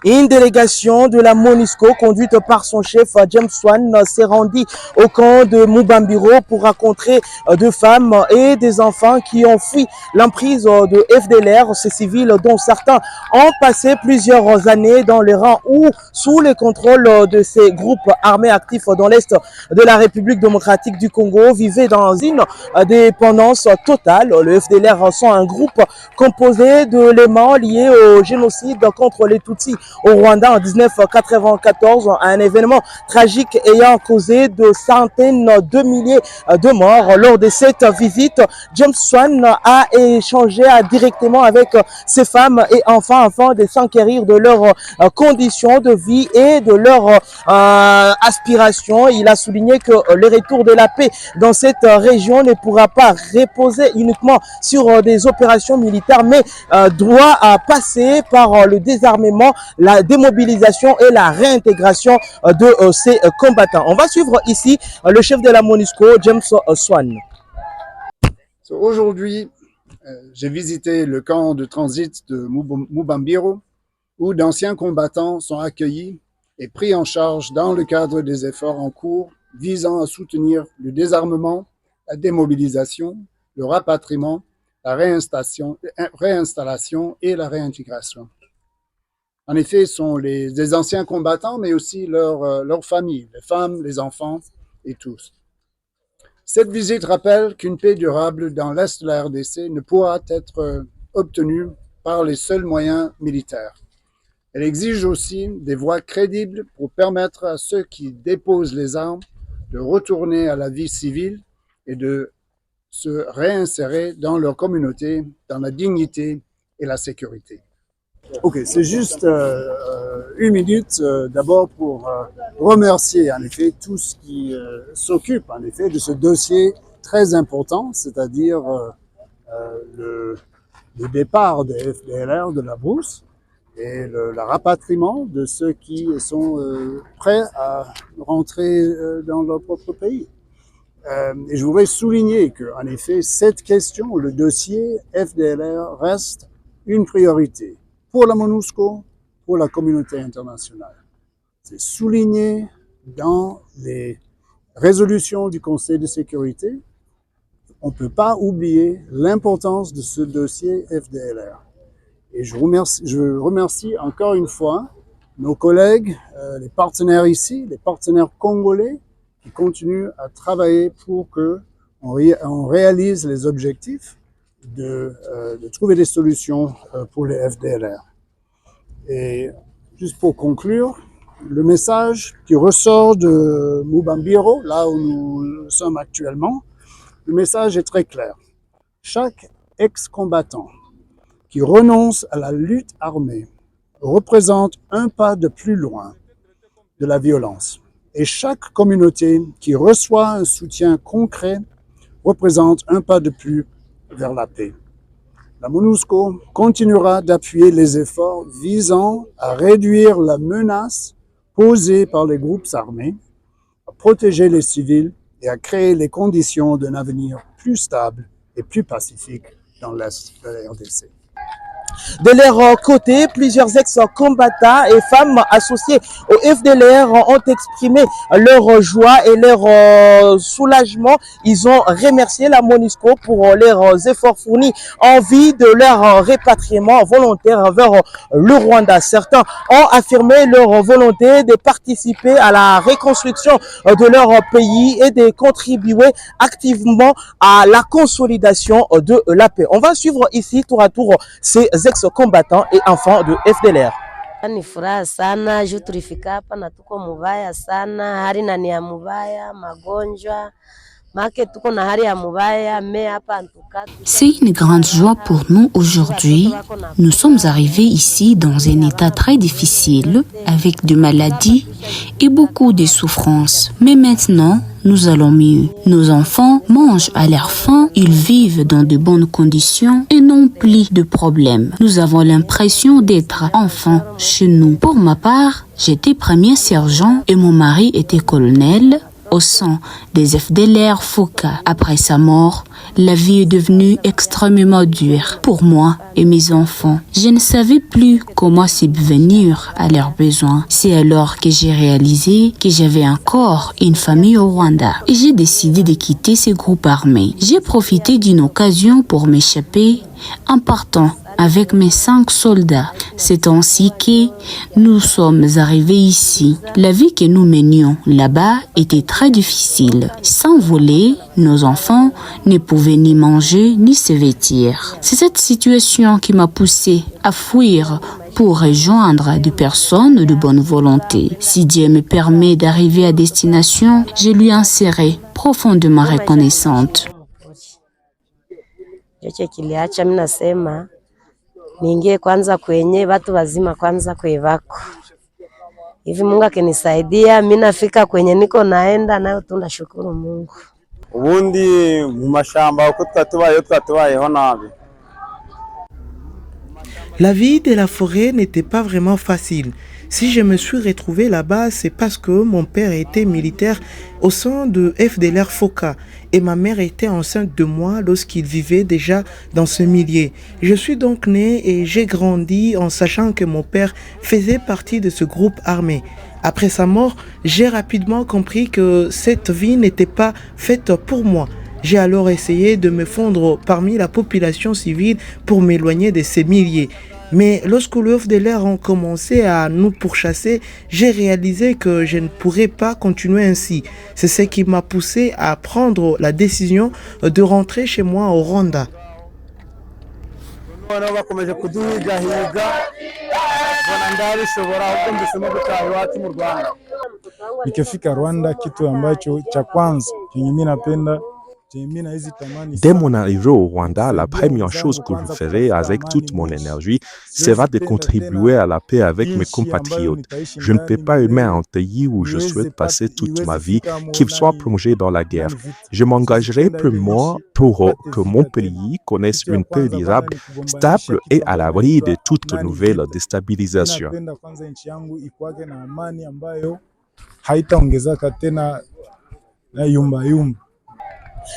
Une délégation de la MONUSCO conduite par son chef James Swan s'est rendue au camp de Mubambiro pour rencontrer deux femmes et des enfants qui ont fui l'emprise de FDLR, ces civils dont certains ont passé plusieurs années dans les rangs ou sous les contrôles de ces groupes armés actifs dans l'Est de la République démocratique du Congo, vivaient dans une dépendance totale. Le FDLR sont un groupe composé d'éléments liés au génocide contre les Tutsis au Rwanda en 1994, un événement tragique ayant causé de centaines de milliers de morts. Lors de cette visite, James Swan a échangé directement avec ces femmes et enfants afin de s'enquérir de leurs conditions de vie et de leurs aspirations. Il a souligné que le retour de la paix dans cette région ne pourra pas reposer uniquement sur des opérations militaires, mais doit passer par le désarmement, la démobilisation et la réintégration de ces combattants. On va suivre ici le chef de la MONUSCO, James Swan. Aujourd'hui, j'ai visité le camp de transit de Mubambiro, où d'anciens combattants sont accueillis et pris en charge dans le cadre des efforts en cours visant à soutenir le désarmement, la démobilisation, le rapatriement, la réinstallation et la réintégration. En effet, ce sont des anciens combattants, mais aussi leurs familles, les femmes, les enfants et tous. Cette visite rappelle qu'une paix durable dans l'Est de la RDC ne pourra être obtenue par les seuls moyens militaires. Elle exige aussi des voies crédibles pour permettre à ceux qui déposent les armes de retourner à la vie civile et de se réinsérer dans leur communauté, dans la dignité et la sécurité. Ok, c'est juste une minute d'abord pour remercier en effet tous qui s'occupent en effet de ce dossier très important, c'est-à-dire le départ des FDLR de la brousse et le rapatriement de ceux qui sont prêts à rentrer dans leur propre pays. Et je voudrais souligner que, en effet, cette question, le dossier FDLR reste une priorité pour la MONUSCO, pour la communauté internationale. C'est souligné dans les résolutions du Conseil de sécurité. On ne peut pas oublier l'importance de ce dossier FDLR. Et je remercie encore une fois nos collègues, les partenaires ici, les partenaires congolais, qui continuent à travailler pour qu'on réalise les objectifs de trouver des solutions pour les FDLR. Et juste pour conclure, le message qui ressort de Mubambiro, là où nous sommes actuellement, le message est très clair. Chaque ex-combattant qui renonce à la lutte armée représente un pas de plus loin de la violence. Et chaque communauté qui reçoit un soutien concret représente un pas de plus vers la paix. La MONUSCO continuera d'appuyer les efforts visant à réduire la menace posée par les groupes armés, à protéger les civils et à créer les conditions d'un avenir plus stable et plus pacifique dans l'Est de la RDC. De leur côté, plusieurs ex-combattants et femmes associées au FDLR ont exprimé leur joie et leur soulagement. Ils ont remercié la MONUSCO pour leurs efforts fournis en vue de leur répatriement volontaire vers le Rwanda. Certains ont affirmé leur volonté de participer à la reconstruction de leur pays et de contribuer activement à la consolidation de la paix. On va suivre ici tour à tour ces ex-combattants et enfants de FDLR. Ni furaha sana juu tulifika hapa na tuko mubaya sana, hali na ni ya mubaya, magonjwa make tuko na hali ya mubaya me hapa antuka. C'est une grande joie pour nous aujourd'hui. Nous sommes arrivés ici dans un état très difficile, avec des maladies et beaucoup de souffrances. Mais maintenant, nous allons mieux. Nos enfants mangent à leur faim, ils vivent dans de bonnes conditions et n'ont plus de problèmes. Nous avons l'impression d'être enfants chez nous. Pour ma part, j'étais premier sergent et mon mari était colonel. au sein des FDLR Foka. Après sa mort, la vie est devenue extrêmement dure pour moi et mes enfants. Je ne savais plus comment subvenir à leurs besoins. C'est alors que j'ai réalisé que j'avais encore une famille au Rwanda et j'ai décidé de quitter ce groupe armé. J'ai profité d'une occasion pour m'échapper en partant avec mes 5 soldats. C'est ainsi que nous sommes arrivés ici. La vie que nous menions là-bas était très difficile. Sans voler, nos enfants ne pouvaient ni manger ni se vêtir. C'est cette situation qui m'a poussé à fuir pour rejoindre des personnes de bonne volonté. Si Dieu me permet d'arriver à destination, je lui en serai profondément reconnaissante. Choche kiliacha mimi nasema niingie kwanza kwenye watu wazima kwanza kwevako. Hivi Mungu akinisaidia mimi nafika kwenye niko naenda nayo tunashukuru Mungu. Ubundi mu mashamba uko twatubayeho nabi. La vie de la forêt n'était pas vraiment facile. Si je me suis retrouvé là-bas, c'est parce que mon père était militaire au sein de FDLR Foka et ma mère était enceinte de moi lorsqu'il vivait déjà dans ce milieu. Je suis donc né et j'ai grandi en sachant que mon père faisait partie de ce groupe armé. Après sa mort, j'ai rapidement compris que cette vie n'était pas faite pour moi. J'ai alors essayé de me fondre parmi la population civile pour m'éloigner de ces milliers. Mais lorsque le FDLR ont commencé à nous pourchasser, j'ai réalisé que je ne pourrais pas continuer ainsi. C'est ce qui m'a poussé à prendre la décision de rentrer chez moi au Rwanda. Nikifika Rwanda, kitu ambacho cha kwanza kenye mimi napenda. Dès mon arrivée au Rwanda, la première chose que je ferai avec toute mon énergie sera de contribuer à la paix avec mes compatriotes. Je ne peux pas aimer un pays où je souhaite passer toute ma vie, qu'il soit plongé dans la guerre. Je m'engagerai pleinement pour que mon pays connaisse une paix durable, stable et à l'abri de toute nouvelle déstabilisation.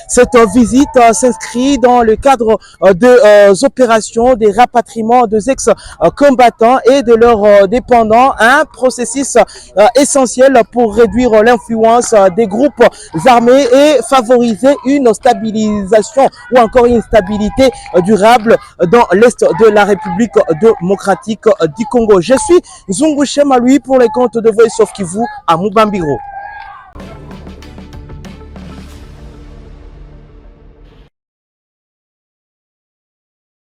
Cette visite s'inscrit dans le cadre des opérations des rapatriements des ex-combattants et de leurs dépendants, un processus essentiel pour réduire l'influence des groupes armés et favoriser une stabilisation ou encore une stabilité durable dans l'Est de la République démocratique du Congo. Je suis Zungu Chema, lui, pour les comptes de Voice of Kivu à Mubambiro.